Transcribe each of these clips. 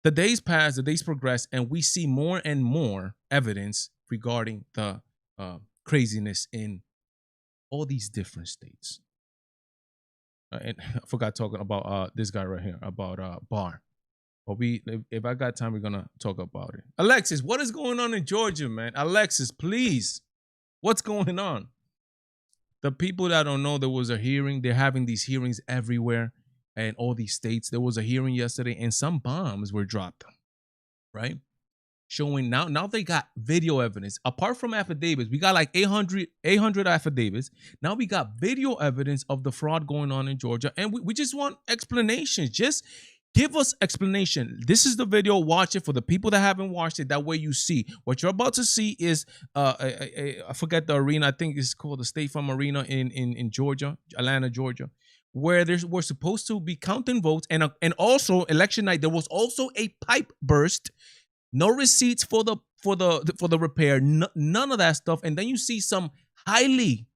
The days pass, the days progress, and we see more and more evidence regarding the craziness in all these different states. And I forgot talking about this guy right here, about Barr. But if I got time, we're gonna talk about it. Alexis, what is going on in Georgia, man? Alexis, please, what's going on? The people that don't know, there was a hearing. They're having these hearings everywhere in all these states. There was a hearing yesterday, and some bombs were dropped, right? Showing now they got video evidence. Apart from affidavits, we got like 800 affidavits. Now we got video evidence of the fraud going on in Georgia, and we just want explanations. Just give us explanation. This is the video. Watch it for the people that haven't watched it. That way you see what you're about to see is I forget the arena. I think it's called the State Farm Arena in Georgia, Atlanta, Georgia, where we're supposed to be counting votes, and also election night there was also a pipe burst. No receipts for the repair, none of that stuff, and then you see some highly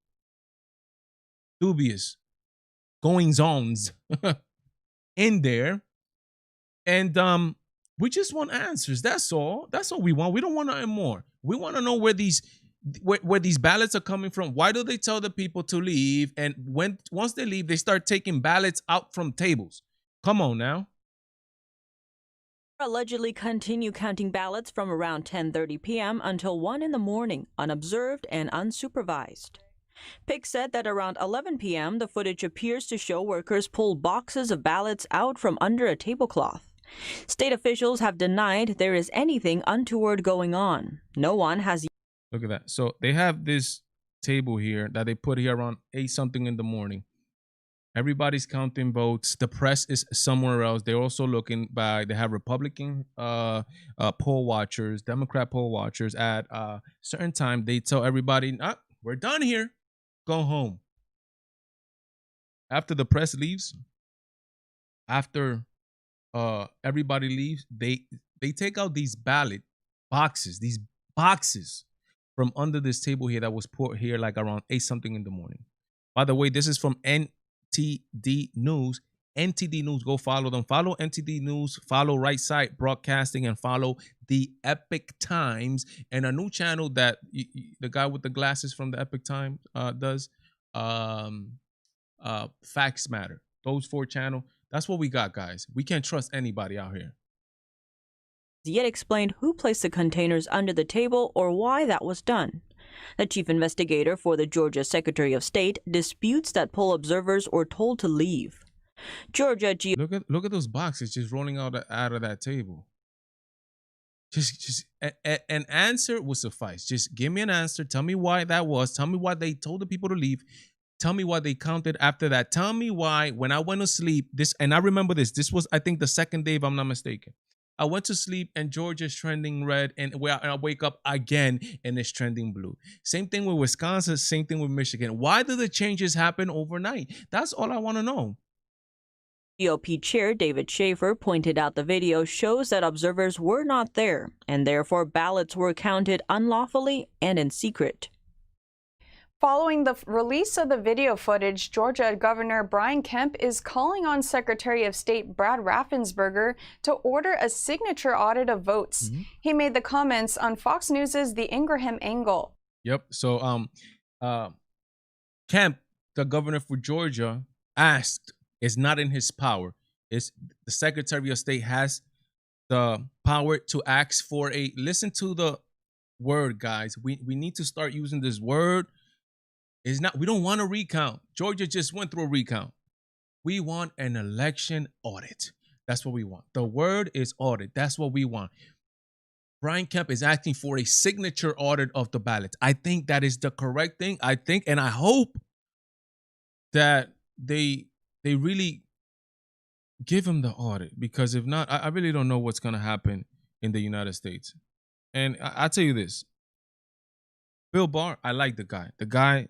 dubious goings-ons in there, and we just want answers. That's all. That's all we want. We don't want nothing more. We want to know where these ballots are coming from. Why do they tell the people to leave, and once they leave, they start taking ballots out from tables? Come on now. Allegedly continue counting ballots from around 10:30 p.m. until 1 in the morning, unobserved and unsupervised. Pick said that around 11 p.m., the footage appears to show workers pull boxes of ballots out from under a tablecloth. State officials have denied there is anything untoward going on. No one has. Look at that. So they have this table here that they put here around 8 something in the morning. Everybody's counting votes. The press is somewhere else. They're also looking by. They have Republican poll watchers, Democrat poll watchers. At a certain time, they tell everybody, "We're done here. Go home." After the press leaves, after everybody leaves, they take out these ballot boxes, these boxes from under this table here that was put here like around 8 something in the morning. By the way, this is from NTD News. NTD News, go follow them. Follow NTD News, follow Right Side Broadcasting, and follow the Epic Times, and a new channel that the guy with the glasses from the Epic Times does, Facts Matter. Those 4 channels. That's what we got, guys. We can't trust anybody out here. Yet explained who placed the containers under the table or why that was done. The chief investigator for the Georgia Secretary of State disputes that poll observers were told to leave. Georgia Look at those boxes just rolling out of that table. Just an answer will suffice. Just give me an answer. Tell me why that was. Tell me why they told the people to leave. Tell me why they counted after that. Tell me why when I went to sleep, and I remember this was, I think, the second day, if I'm not mistaken. I went to sleep and Georgia's trending red, and I wake up again and it's trending blue. Same thing with Wisconsin, same thing with Michigan. Why do the changes happen overnight? That's all I want to know. GOP Chair David Schaefer pointed out the video shows that observers were not there, and therefore ballots were counted unlawfully and in secret. Following the release of the video footage, Georgia Governor Brian Kemp is calling on Secretary of State Brad Raffensperger to order a signature audit of votes. He made the comments on Fox News' The Ingraham Angle. Yep. So Kemp, the governor for Georgia, asked, it's not in his power. It's the Secretary of State has the power to ask for listen to the word, guys. We need to start using this word. We don't want a recount. Georgia just went through a recount. We want an election audit. That's what we want. The word is audit. That's what we want. Brian Kemp is asking for a signature audit of the ballots. I think that is the correct thing. I think, and I hope that they really give him the audit, because if not, I really don't know what's going to happen in the United States. And I'll tell you this. Bill Barr, I like the guy. The guy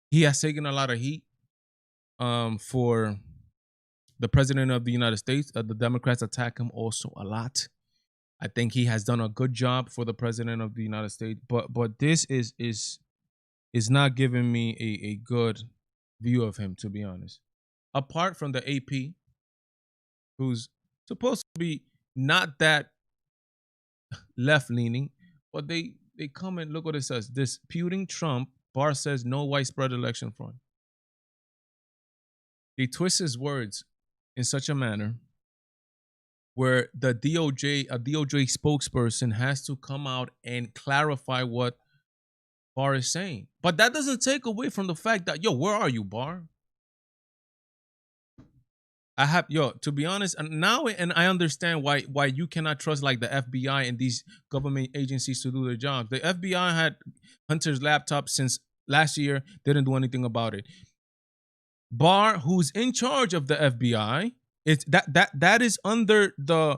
he has taken a lot of heat for the president of the United States. The Democrats attack him also a lot. I think he has done a good job for the president of the United States. But this is not giving me a good view of him, to be honest. Apart from the AP, who's supposed to be not that left leaning, but they come and look what it says. Disputing Trump, Barr says no widespread election fraud. They twist his words in such a manner where the DOJ, a DOJ spokesperson, has to come out and clarify what Barr is saying. But that doesn't take away from the fact that, where are you, Barr? To be honest, and I understand why you cannot trust like the FBI and these government agencies to do their job. The FBI had Hunter's laptop since last year, didn't do anything about it. Barr, who's in charge of the FBI, it's that is under the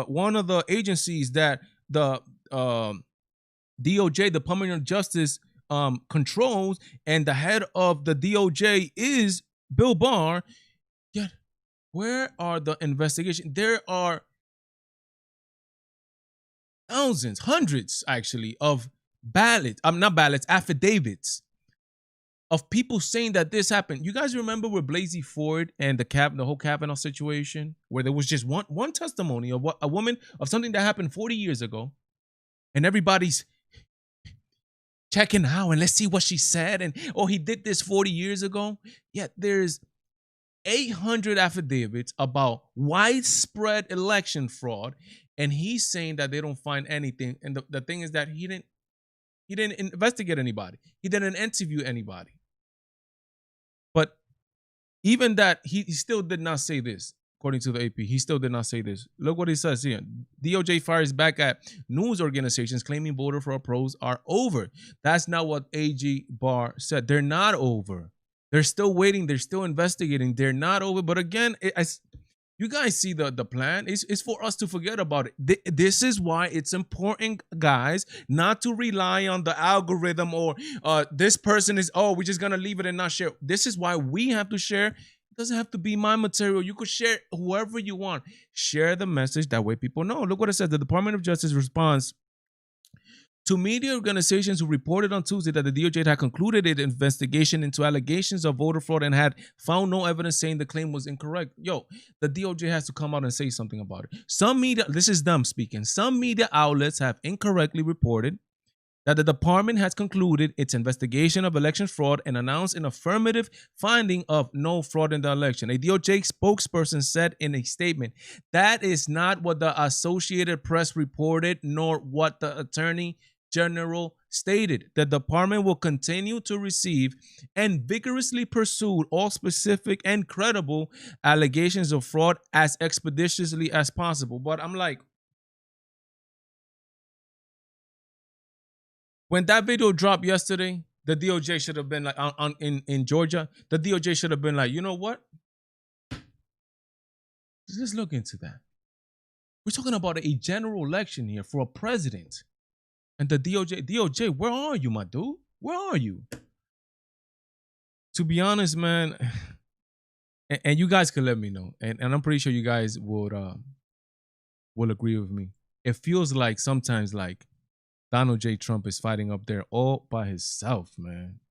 one of the agencies that the DOJ, the Department of Justice, controls, and the head of the DOJ is Bill Barr. Yet, where are the investigations? There are thousands, hundreds actually, of affidavits of people saying that this happened. You guys remember with Blasey Ford and the whole Kavanaugh situation, where there was just one testimony of a woman of something that happened 40 years ago, and everybody's checking out and let's see what she said, and he did this 40 years ago. Yet there's 800 affidavits about widespread election fraud, and he's saying that they don't find anything. And the thing is that he didn't investigate anybody. He didn't interview anybody. But even that, he still did not say this. According to the AP, he still did not say this. Look what he says here. DOJ fires back at news organizations claiming voter fraud probe are over. That's not what AG Barr said. They're not over. They're still waiting. They're still investigating. They're not over. But again, you guys see the plan. It's for us to forget about it. This is why it's important, guys, not to rely on the algorithm or this person is, we're just going to leave it and not share. This is why we have to share. It doesn't have to be my material. You could share whoever you want. Share the message. That way people know. Look what it says. The Department of Justice responds to media organizations who reported on Tuesday that the DOJ had concluded its investigation into allegations of voter fraud and had found no evidence saying the claim was incorrect. The DOJ has to come out and say something about it. Some media, this is them speaking, some media outlets have incorrectly reported that the department has concluded its investigation of election fraud and announced an affirmative finding of no fraud in the election. A DOJ spokesperson said in a statement, that is not what the Associated Press reported, nor what the Attorney General stated. The department will continue to receive and vigorously pursue all specific and credible allegations of fraud as expeditiously as possible. But I'm like, when that video dropped yesterday, the DOJ should have been like in Georgia. The DOJ should have been like, you know what? Let's look into that. We're talking about a general election here for a president. And the DOJ, where are you, my dude? Where are you? To be honest, man, and you guys can let me know, and I'm pretty sure you guys will agree with me. It feels like sometimes like Donald J. Trump is fighting up there all by himself, man.